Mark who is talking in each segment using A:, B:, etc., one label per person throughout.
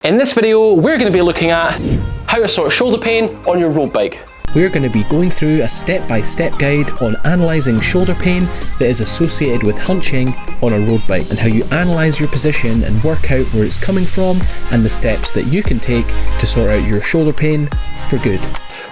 A: In this video, we're going to be looking at how to sort shoulder pain on your road bike.
B: We're going to be going through a step-by-step guide on analysing shoulder pain that is associated with hunching on a road bike, and how you analyse your position and work out where it's coming from and the steps that you can take to sort out your shoulder pain for good.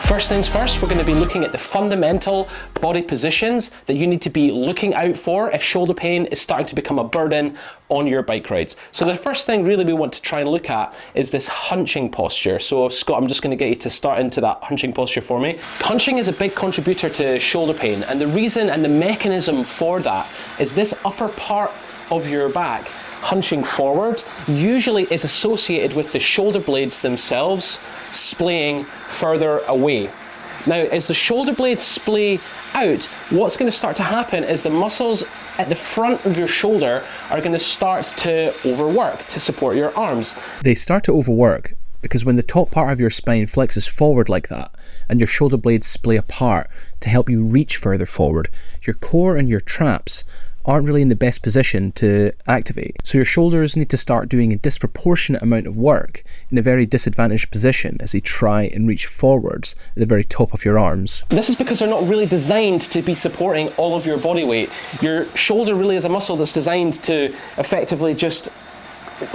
A: First things first, we're going to be looking at the fundamental body positions that you need to be looking out for if shoulder pain is starting to become a burden on your bike rides. So the first thing really we want to try and look at is this hunching posture. So Scott, I'm just going to get you to start into that hunching posture for me. Hunching is a big contributor to shoulder pain, and the reason and the mechanism for that is this upper part of your back hunching forward usually is associated with the shoulder blades themselves splaying further away. Now, as the shoulder blades splay out, what's going to start to happen is the muscles at the front of your shoulder are going to start to overwork to support your arms.
B: They start to overwork because when the top part of your spine flexes forward like that and your shoulder blades splay apart to help you reach further forward, your core and your traps aren't really in the best position to activate. So your shoulders need to start doing a disproportionate amount of work in a very disadvantaged position as they try and reach forwards at the very top of your arms.
A: This is because they're not really designed to be supporting all of your body weight. Your shoulder really is a muscle that's designed to effectively just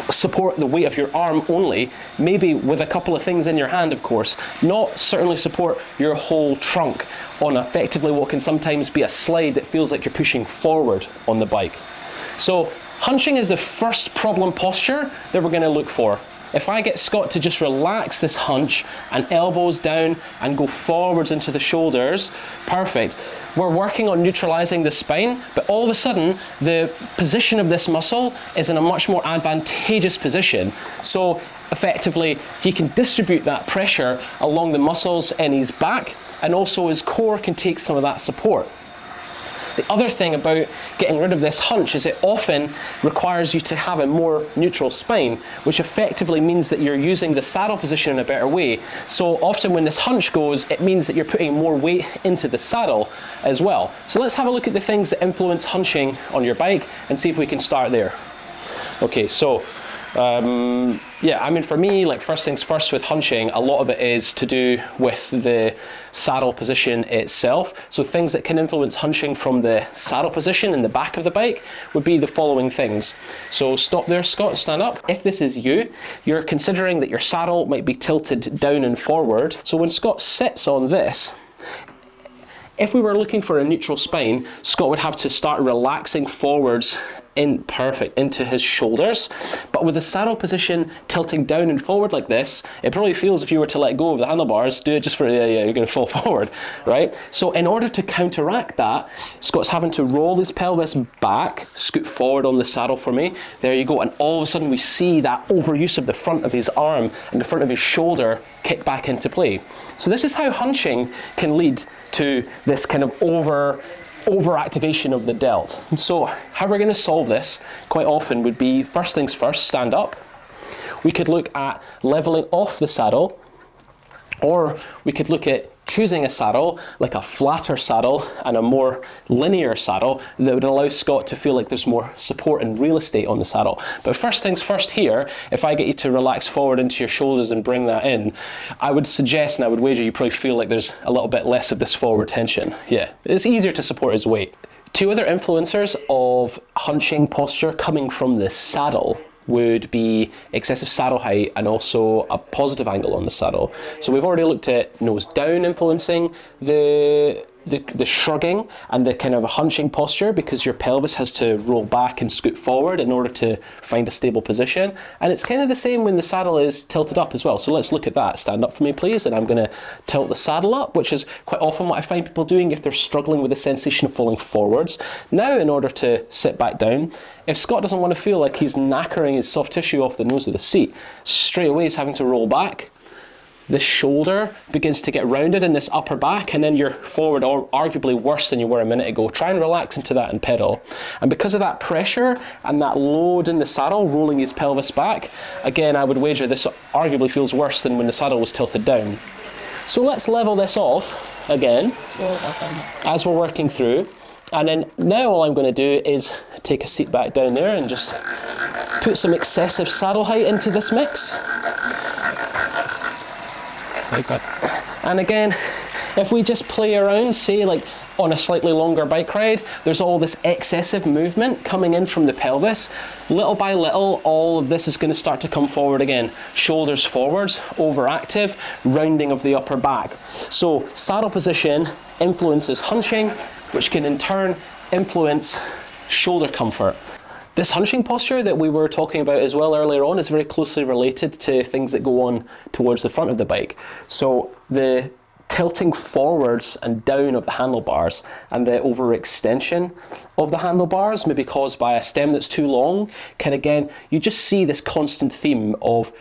A: support the weight of your arm only, maybe with a couple of things in your hand, of course, not certainly support your whole trunk on effectively what can sometimes be a slide that feels like you're pushing forward on the bike. So hunching is the first problem posture that we're going to look for. If I get Scott to just relax this hunch and elbows down and go forwards into the shoulders, perfect. We're working on neutralizing the spine, but all of a sudden the position of this muscle is in a much more advantageous position. So effectively he can distribute that pressure along the muscles in his back, and also his core can take some of that support. The other thing about getting rid of this hunch is it often requires you to have a more neutral spine, which effectively means that you're using the saddle position in a better way. So often when this hunch goes, it means that you're putting more weight into the saddle as well. So let's have a look at the things that influence hunching on your bike and see if we can start there. Okay, so yeah, I mean, for me, like, first things first with hunching, a lot of it is to do with the saddle position itself. So things that can influence hunching from the saddle position in the back of the bike would be the following things. So stop there, Scott, stand up. If this is you, you're considering that your saddle might be tilted down and forward. So when Scott sits on this, if we were looking for a neutral spine, Scott would have to start relaxing forwards into his shoulders, but with the saddle position tilting down and forward like this, it probably feels, if you were to let go of the handlebars, do it just for, yeah, you're going to fall forward, right? So in order to counteract that, Scott's having to roll his pelvis back, scoot forward on the saddle for me, there you go, and all of a sudden we see that overuse of the front of his arm and the front of his shoulder kick back into play. So this is how hunching can lead to this kind of overactivation of the delt. So how we're going to solve this quite often would be, first things first, stand up. We could look at leveling off the saddle, or we could look at choosing a saddle, like a flatter saddle and a more linear saddle that would allow Scott to feel like there's more support and real estate on the saddle. But first things first here, if I get you to relax forward into your shoulders and bring that in, I would suggest, and I would wager, you probably feel like there's a little bit less of this forward tension. Yeah, it's easier to support his weight. Two other influencers of hunching posture coming from the saddle would be excessive saddle height and also a positive angle on the saddle. So we've already looked at nose down influencing the shrugging and the kind of a hunching posture, because your pelvis has to roll back and scoot forward in order to find a stable position. And it's kind of the same when the saddle is tilted up as well. So let's look at that. Stand up for me, please. And I'm going to tilt the saddle up, which is quite often what I find people doing if they're struggling with the sensation of falling forwards. Now, in order to sit back down, if Scott doesn't want to feel like he's knackering his soft tissue off the nose of the seat, straight away he's having to roll back. The shoulder begins to get rounded in this upper back, and then you're forward, or arguably worse than you were a minute ago. Try and relax into that and pedal. And because of that pressure and that load in the saddle rolling his pelvis back, again, I would wager this arguably feels worse than when the saddle was tilted down. So let's level this off again as we're working through. And then now all I'm going to do is take a seat back down there and just put some excessive saddle height into this mix. Very good. And again, if we just play around, say like on a slightly longer bike ride, there's all this excessive movement coming in from the pelvis. Little by little, all of this is going to start to come forward again. Shoulders forwards, overactive, rounding of the upper back. So saddle position influences hunching, which can in turn influence shoulder comfort. This hunching posture that we were talking about as well earlier on is very closely related to things that go on towards the front of the bike. So the tilting forwards and down of the handlebars and the overextension of the handlebars, maybe caused by a stem that's too long, can again, you just see this constant theme of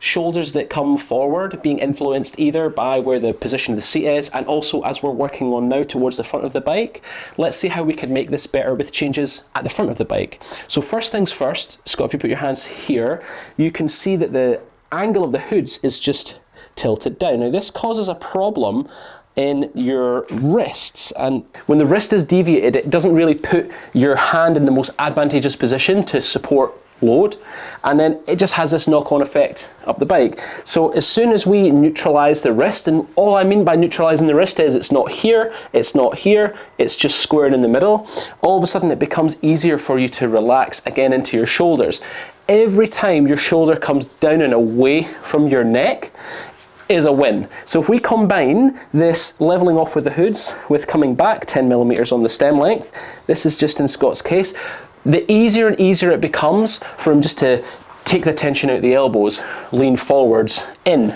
A: shoulders that come forward being influenced either by where the position of the seat is, and also as we're working on now towards the front of the bike. Let's see how we can make this better with changes at the front of the bike. So first things first, Scott, if you put your hands here, you can see that the angle of the hoods is just tilted down. Now this causes a problem in your wrists, and when the wrist is deviated, it doesn't really put your hand in the most advantageous position to support load, and then it just has this knock-on effect up the bike. So as soon as we neutralize the wrist, and all I mean by neutralizing the wrist is it's not here, it's not here, it's just squared in the middle, all of a sudden it becomes easier for you to relax again into your shoulders. Every time your shoulder comes down and away from your neck is a win. So if we combine this leveling off with the hoods with coming back 10 millimeters on the stem length, this is just in Scott's case, the easier and easier it becomes for him just to take the tension out the elbows, lean forwards in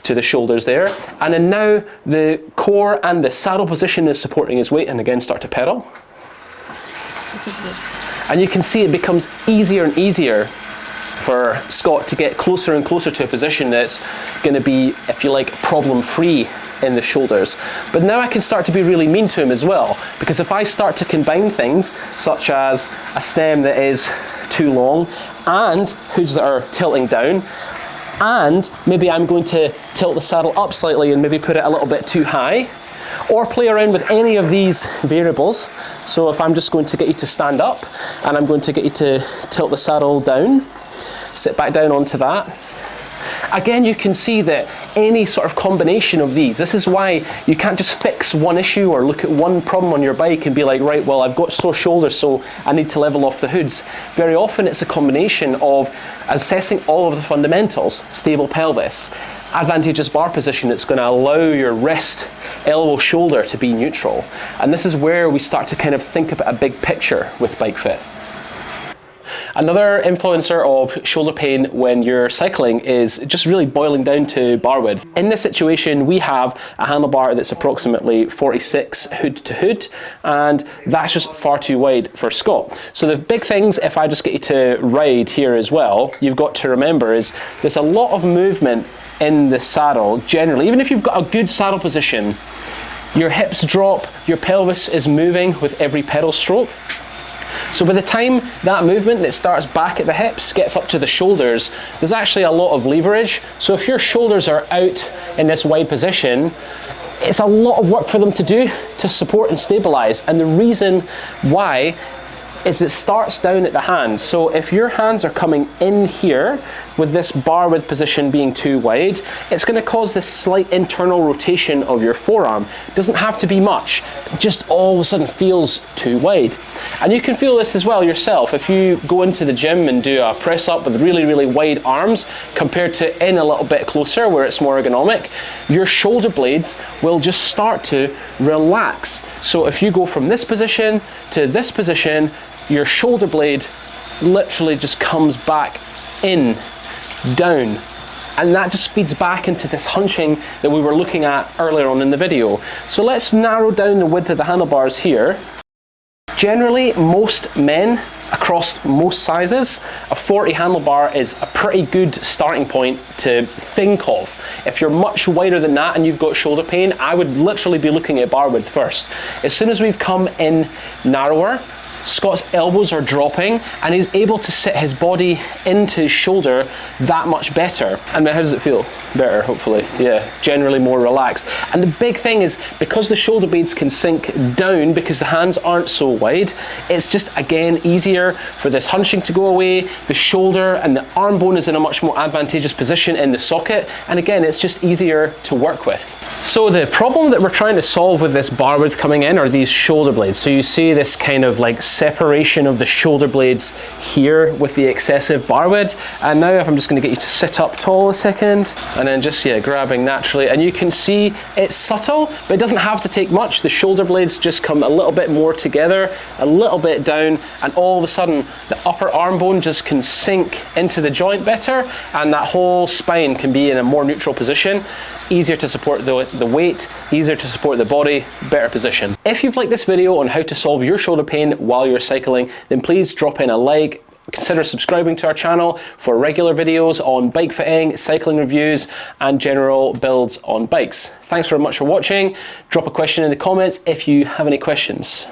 A: to the shoulders there, and then now the core and the saddle position is supporting his weight, and again start to pedal. And you can see it becomes easier and easier for Scott to get closer and closer to a position that's going to be, if you like, problem-free in the shoulders. But now I can start to be really mean to him as well, because if I start to combine things such as a stem that is too long and hoods that are tilting down, and maybe I'm going to tilt the saddle up slightly and maybe put it a little bit too high, or play around with any of these variables. So if I'm just going to get you to stand up and I'm going to get you to tilt the saddle down, sit back down onto that. Again, you can see that any sort of combination of these, this is why you can't just fix one issue or look at one problem on your bike and be like, right, well, I've got sore shoulders, so I need to level off the hoods. Very often it's a combination of assessing all of the fundamentals: stable pelvis, advantageous bar position that's going to allow your wrist, elbow, shoulder to be neutral. And this is where we start to kind of think about a big picture with Bike Fit. Another influencer of shoulder pain when you're cycling is just really boiling down to bar width. In this situation, we have a handlebar that's approximately 46 hood to hood, and that's just far too wide for Scott. So the big things, if I just get you to ride here as well, you've got to remember is there's a lot of movement in the saddle generally. Even if you've got a good saddle position, your hips drop, your pelvis is moving with every pedal stroke. So by the time that movement that starts back at the hips gets up to the shoulders, there's actually a lot of leverage. So if your shoulders are out in this wide position, it's a lot of work for them to do to support and stabilize. And the reason why is it starts down at the hands. So if your hands are coming in here with this bar width position being too wide, it's going to cause this slight internal rotation of your forearm. It doesn't have to be much, it just all of a sudden feels too wide. And you can feel this as well yourself. If you go into the gym and do a press up with really, really wide arms compared to in a little bit closer where it's more ergonomic, your shoulder blades will just start to relax. So if you go from this position to this position, your shoulder blade literally just comes back in, down, and that just feeds back into this hunching that we were looking at earlier on in the video. So let's narrow down the width of the handlebars here. Generally, most men across most sizes, a 40 handlebar is a pretty good starting point to think of. If you're much wider than that and you've got shoulder pain, I would literally be looking at bar width first. As soon as we've come in narrower, Scott's elbows are dropping and he's able to sit his body into his shoulder that much better. And how does it feel? Better, hopefully. Yeah, generally more relaxed. And the big thing is, because the shoulder blades can sink down because the hands aren't so wide, it's just, again, easier for this hunching to go away. The shoulder and the arm bone is in a much more advantageous position in the socket. And again, it's just easier to work with. So the problem that we're trying to solve with this bar width coming in are these shoulder blades. So you see this kind of like separation of the shoulder blades here with the excessive bar width. And now if I'm just going to get you to sit up tall a second, and then just, yeah, grabbing naturally. And you can see it's subtle, but it doesn't have to take much. The shoulder blades just come a little bit more together, a little bit down, and all of a sudden the upper arm bone just can sink into the joint better, and that whole spine can be in a more neutral position. Easier to support the weight, easier to support the body, better position. If you've liked this video on how to solve your shoulder pain while you're cycling, then please drop in a like. Consider subscribing to our channel for regular videos on bike fitting, cycling reviews, and general builds on bikes. Thanks very much for watching. Drop a question in the comments if you have any questions.